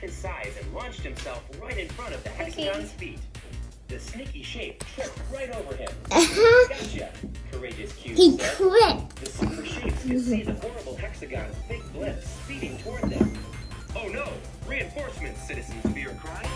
his size and launched himself right in front of the hexagon's feet. The sneaky shape tripped right over him. Gotcha, courageous cube He said. tripped. The super shapes could see the horrible hexagon's big blimp speeding toward them. Oh no! Reinforcements, citizens Fear cried.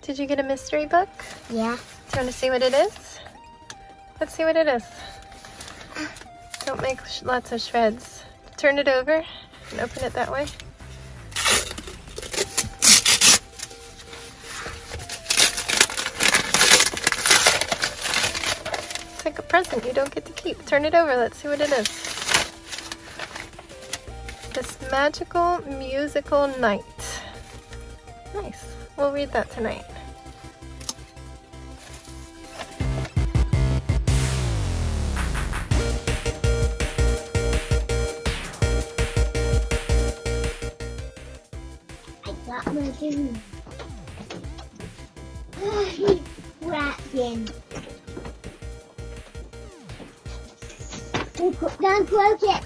Did you get a mystery book? Yeah. Do you want to see what it is? Let's see what it is. Don't make lots of shreds. Turn it over and open it that way. It's like a present you don't get to keep. Turn it over. Let's see what it is. This magical musical night. Nice. We'll read that tonight. I got my dinner. He's wrapping. Don't close it.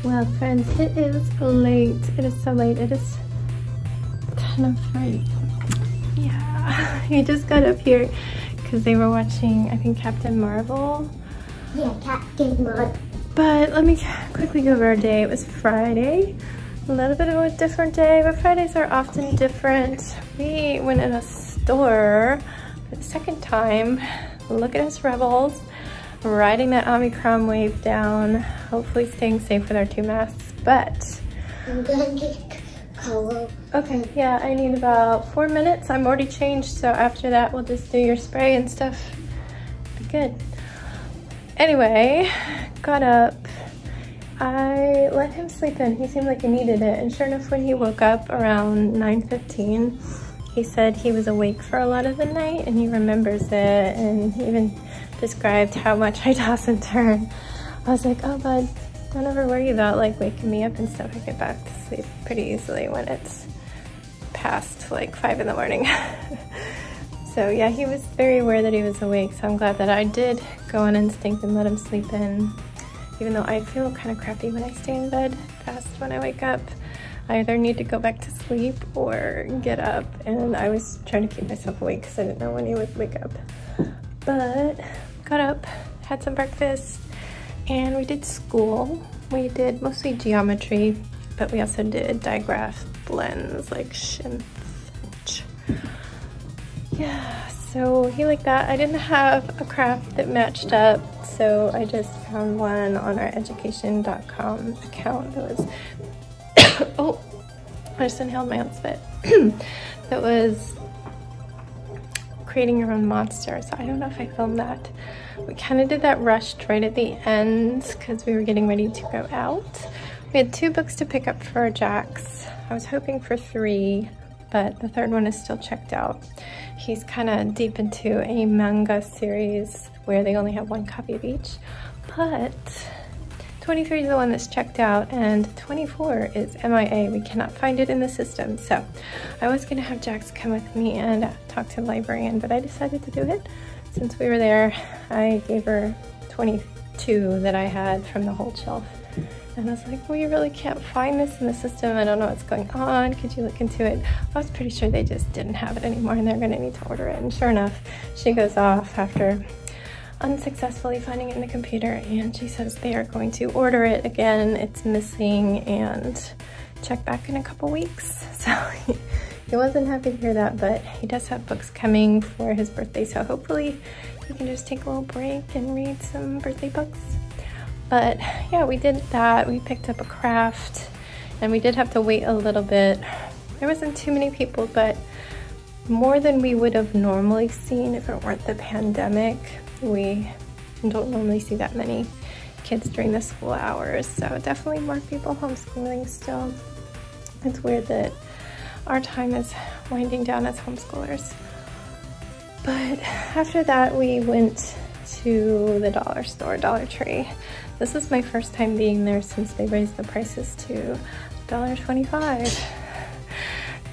Well, friends, it is late. It is so late. It is 10:03. Yeah, he just got up here because they were watching, I think, Captain Marvel. Yeah, Captain Marvel. But let me quickly go over our day. It was Friday. A little bit of a different day, but Fridays are often different. We went in a store for the second time. Look at us rebels. Riding that Omicron wave down, hopefully staying safe with our 2 masks, but... I'm gonna get color. Okay, yeah, I need about 4 minutes. I'm already changed, so after that we'll just do your spray and stuff. Be good. Anyway, got up. I let him sleep in. He seemed like he needed it, and sure enough, when he woke up around 9:15, he said he was awake for a lot of the night, and he remembers it, and he even described how much I toss and turn. I was like, oh bud, don't ever worry about like waking me up and stuff. I get back to sleep pretty easily when it's past like 5 in the morning. So yeah, he was very aware that he was awake, so I'm glad that I did go on instinct and let him sleep in. Even though I feel kind of crappy when I stay in bed fast when I wake up. I either need to go back to sleep or get up, and I was trying to keep myself awake because I didn't know when he would wake up. But got up, had some breakfast, and we did school. We did mostly geometry, but we also did digraph blends like shinth. Yeah, so he liked that. I didn't have a craft that matched up, so I just found one on our education.com account that was oh, I just inhaled my own spit. That was creating your own monsters. I don't know if I filmed that. We kind of did that rushed right at the end because we were getting ready to go out. We had 2 books to pick up for Jax. I was hoping for 3, but the 3rd one is still checked out. He's kind of deep into a manga series where they only have 1 copy of each, but 23 is the one that's checked out, and 24 is MIA. We cannot find it in the system. So I was gonna have Jax come with me and talk to the librarian, but I decided to do it. Since we were there, I gave her 22 that I had from the whole shelf. And I was like, we really can't find this in the system. I don't know what's going on. Could you look into it? I was pretty sure they just didn't have it anymore and they're gonna need to order it. And sure enough, she goes off after unsuccessfully finding it in the computer, and she says they are going to order it again. It's missing, and check back in a couple weeks. So he wasn't happy to hear that, but he does have books coming for his birthday, so hopefully he can just take a little break and read some birthday books. But yeah, we did that. We picked up a craft, and we did have to wait a little bit. There wasn't too many people, but more than we would have normally seen if it weren't the pandemic. We don't normally see that many kids during the school hours, so definitely more people homeschooling still. It's weird that our time is winding down as homeschoolers. But after that, we went to the dollar store, Dollar Tree. This is my first time being there since they raised the prices to $1.25.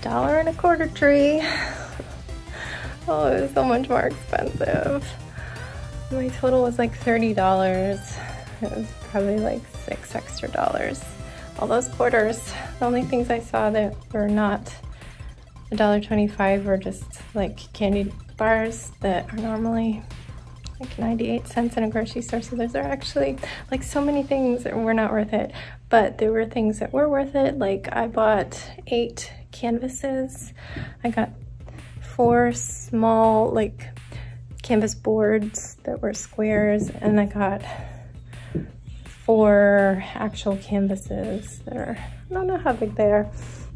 $1.25 tree. Oh, it was so much more expensive. My total was like $30. It was probably like $6 extra. All those quarters, the only things I saw that were not $1.25 were just like candy bars that are normally like 98 cents in a grocery store. So those are actually like so many things that were not worth it, but there were things that were worth it. Like I bought 8 canvases. I got 4 small like canvas boards that were squares, and I got 4 actual canvases that are, I don't know how big they are,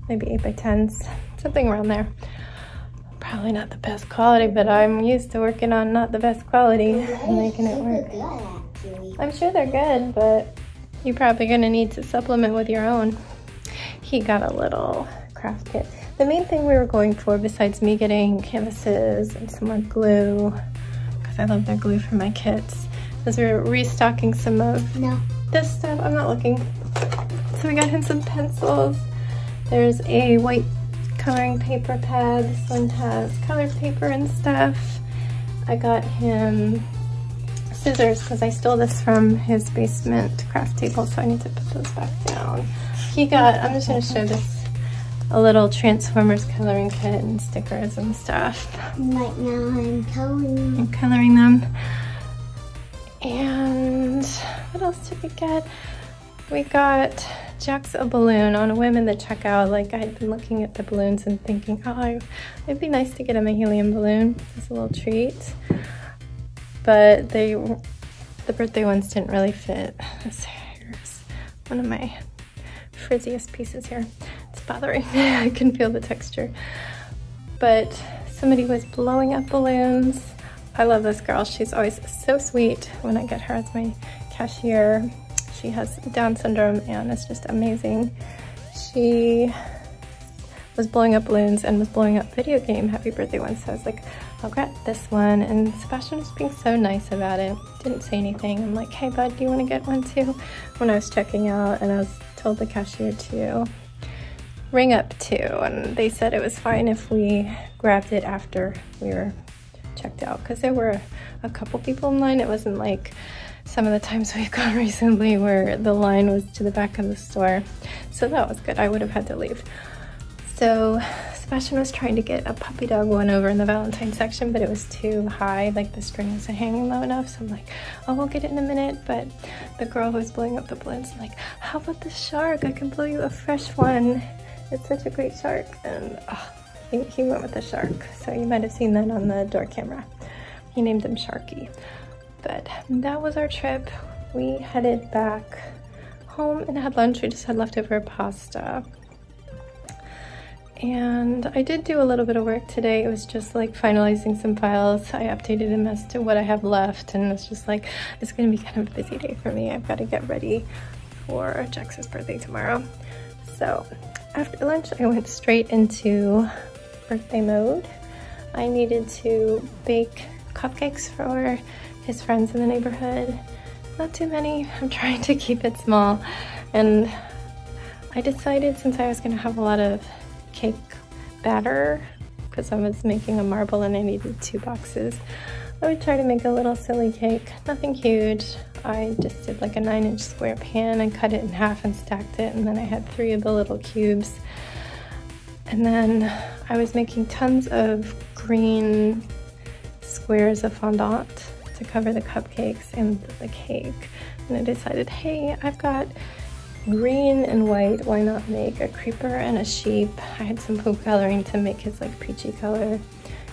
maybe 8 by 10s, something around there. Probably not the best quality, but I'm used to working on not the best quality and making it work. I'm sure they're good, but you're probably gonna need to supplement with your own. He got a little craft kit. The main thing we were going for, besides me getting canvases and some more glue, because I love their glue for my kits, is we were restocking some of this stuff. I'm not looking. So we got him some pencils. There's a white coloring paper pad. This one has colored paper and stuff. I got him scissors because I stole this from his basement craft table, so I need to put those back down. He got, I'm just going to show this, a little Transformers coloring kit and stickers and stuff. Right now I'm coloring. I'm coloring them. And what else did we get? We got Jax a balloon on a whim in the checkout. Like I had been looking at the balloons and thinking, oh, it'd be nice to get him a helium balloon. It's a little treat. But the birthday ones didn't really fit. Here's one of my frizziest pieces here. It's bothering me. I can feel the texture. But somebody was blowing up balloons. I love this girl. She's always so sweet when I get her as my cashier. She has Down syndrome and it's just amazing. She was blowing up balloons and was blowing up video game happy birthday ones. So I was like, I'll grab this one. And Sebastian was being so nice about it. Didn't say anything. I'm like, hey bud, do you want to get one too? When I was checking out, and I was told the cashier to ring up too, and they said it was fine if we grabbed it after we were checked out, because there were a couple people in line. It wasn't like some of the times we've gone recently where the line was to the back of the store. So that was good. I would have had to leave. So Sebastian was trying to get a puppy dog one over in the Valentine section, but it was too high, like the string wasn't hanging low enough. So I'm like, oh, we'll get it in a minute. But the girl who was blowing up the balloons was like, how about the shark? I can blow you a fresh one. It's such a great shark. And he went with the shark. So you might have seen that on the door camera. He named him Sharky. But that was our trip. We headed back home and had lunch. We just had leftover pasta. And I did do a little bit of work today. It was just like finalizing some files. I updated them as to what I have left, and it's just like, it's gonna be kind of a busy day for me. I've got to get ready for Jax's birthday tomorrow. So after lunch, I went straight into birthday mode. I needed to bake cupcakes for his friends in the neighborhood. Not too many. I'm trying to keep it small. And I decided, since I was gonna have a lot of cake batter, because I was making a marble and I needed 2 boxes, I would try to make a little silly cake. Nothing huge. I just did like a 9-inch square pan and cut it in half and stacked it, and then I had 3 of the little cubes. And then I was making tons of green squares of fondant to cover the cupcakes and the cake. And I decided, hey, I've got green and white, why not make a creeper and a sheep? I had some food coloring to make his like peachy color.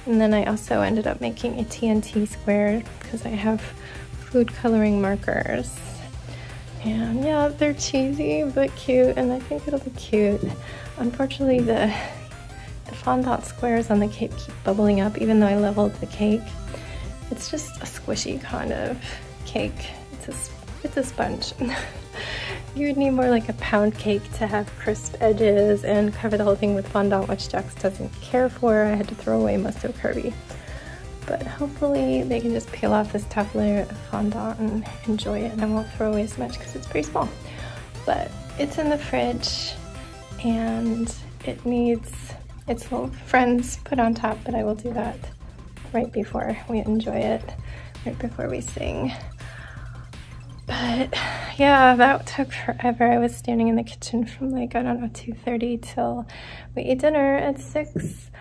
And then I also ended up making a TNT square because I have food coloring markers. And yeah, they're cheesy but cute, and I think it'll be cute. Unfortunately, the fondant squares on the cake keep bubbling up even though I leveled the cake. It's just a squishy kind of cake. It's a sponge. You would need more like a pound cake to have crisp edges and cover the whole thing with fondant, which Jax doesn't care for. I had to throw away most of Kirby. But hopefully they can just peel off this top layer of fondant and enjoy it, and I won't throw away as much because it's pretty small. But it's in the fridge and it needs its little friends put on top, but I will do that right before we enjoy it, right before we sing. But yeah, that took forever. I was standing in the kitchen from like, I don't know, 2:30 till we ate dinner at 6.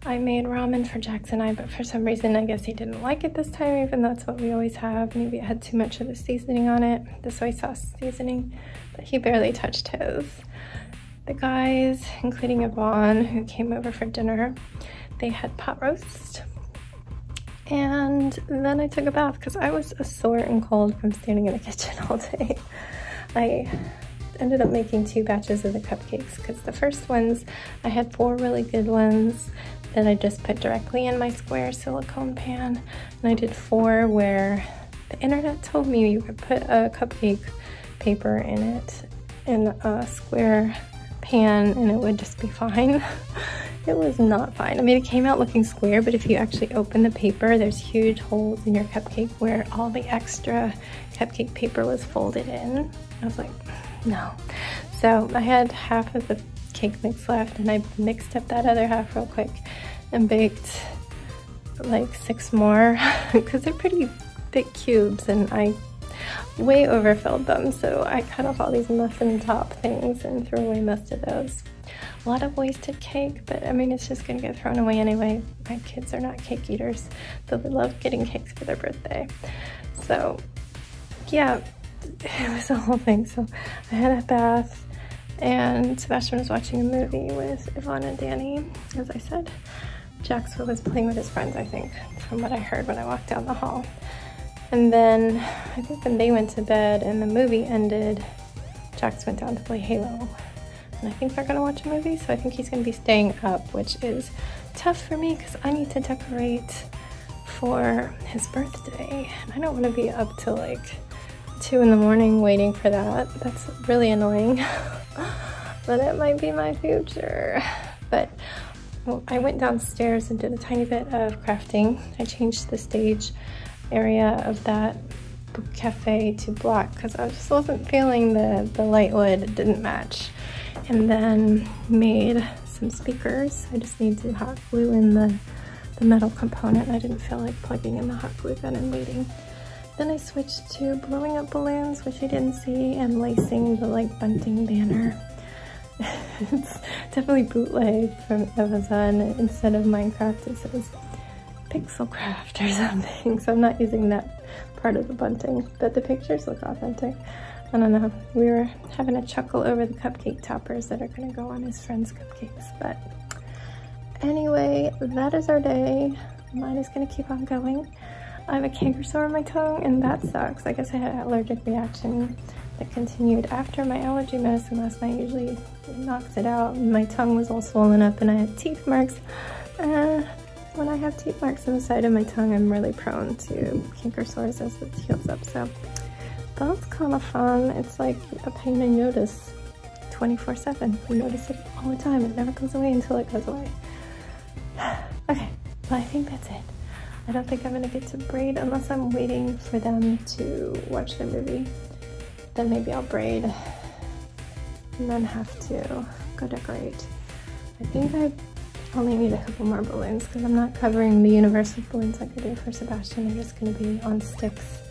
I made ramen for Jax and I, but for some reason, I guess he didn't like it this time, even though that's what we always have. Maybe it had too much of the seasoning on it, the soy sauce seasoning, but he barely touched his. The guys, including Yvonne, who came over for dinner, they had pot roast. And then I took a bath because I was sore and cold from standing in the kitchen all day. I ended up making 2 batches of the cupcakes because the first ones, I had 4 really good ones that I just put directly in my square silicone pan. And I did 4 where the internet told me you could put a cupcake paper in it in a square pan and it would just be fine. It was not fine. I mean, it came out looking square, but if you actually open the paper, there's huge holes in your cupcake where all the extra cupcake paper was folded in. I was like, no. So I had half of the cake mix left and I mixed up that other half real quick and baked like 6 more because they're pretty thick cubes and I way overfilled them. So I cut off all these muffin top things and threw away most of those. A lot of wasted cake, but I mean, it's just gonna get thrown away anyway. My kids are not cake eaters, so they love getting cakes for their birthday. So yeah, it was a whole thing. So I had a bath and Sebastian was watching a movie with Yvonne and Danny, as I said. Jax was playing with his friends, I think, from what I heard when I walked down the hall. And then I think when they went to bed and the movie ended, Jax went down to play Halo. And I think they're gonna watch a movie, so I think he's gonna be staying up, which is tough for me because I need to decorate for his birthday. And I don't wanna be up till like 2 in the morning waiting for that. That's really annoying, but it might be my future. But I went downstairs and did a tiny bit of crafting. I changed the stage area of that book cafe to black because I just wasn't feeling the light wood. It didn't match. And then made some speakers. I just need to hot glue in the metal component. I didn't feel like plugging in the hot glue gun and waiting. Then I switched to blowing up balloons, which I didn't see, and lacing the like bunting banner. It's definitely bootleg from Amazon. Instead of Minecraft, it says Pixelcraft or something. So I'm not using that part of the bunting, but the pictures look authentic. I don't know. We were having a chuckle over the cupcake toppers that are gonna go on his friend's cupcakes. But anyway, that is our day. Mine is gonna keep on going. I have a canker sore on my tongue and that sucks. I guess I had an allergic reaction that continued after my allergy medicine last night. Usually it knocks it out. My tongue was all swollen up and I had teeth marks. When I have teeth marks on the side of my tongue, I'm really prone to canker sores as it heals up. So that's kind of fun. It's like a pain I notice 24/7. I notice it all the time. It never goes away until it goes away. Okay, well, I think that's it. I don't think I'm gonna get to braid unless I'm waiting for them to watch the movie. Then maybe I'll braid and then have to go decorate. I think I only need a couple more balloons because I'm not covering the universal balloons like I did for Sebastian. I'm just gonna be on sticks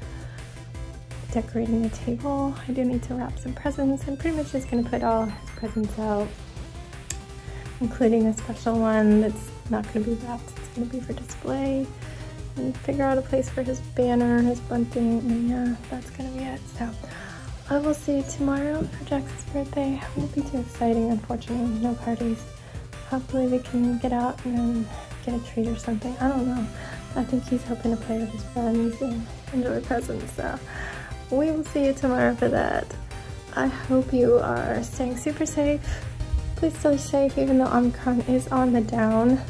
decorating the table. I do need to wrap some presents. I'm pretty much just gonna put all his presents out, including a special one that's not gonna be wrapped. It's gonna be for display. And figure out a place for his banner, his bunting, and yeah, that's gonna be it. So I will see you tomorrow for Jax's birthday. It won't be too exciting, unfortunately, no parties. Hopefully we can get out and then get a treat or something. I don't know. I think he's hoping to play with his friends and enjoy presents, so we will see you tomorrow for that. I hope you are staying super safe. Please stay safe even though Omicron is on the down.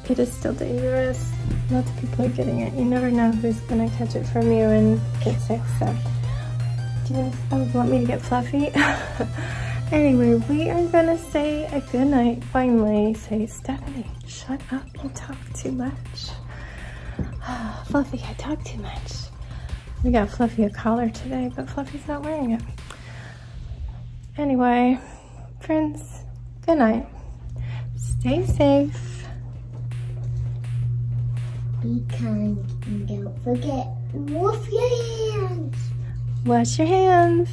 It is still dangerous. Lots of people are getting it. You never know who's gonna catch it from you and get sick, so. Do you want me to get fluffy? Anyway, we are gonna say a good night. Finally, say, Stephanie, shut up, you talk too much. Fluffy, I talk too much. We got Fluffy a collar today, but Fluffy's not wearing it. Anyway, friends, good night. Stay safe. Be kind and don't forget, wash your hands. Wash your hands.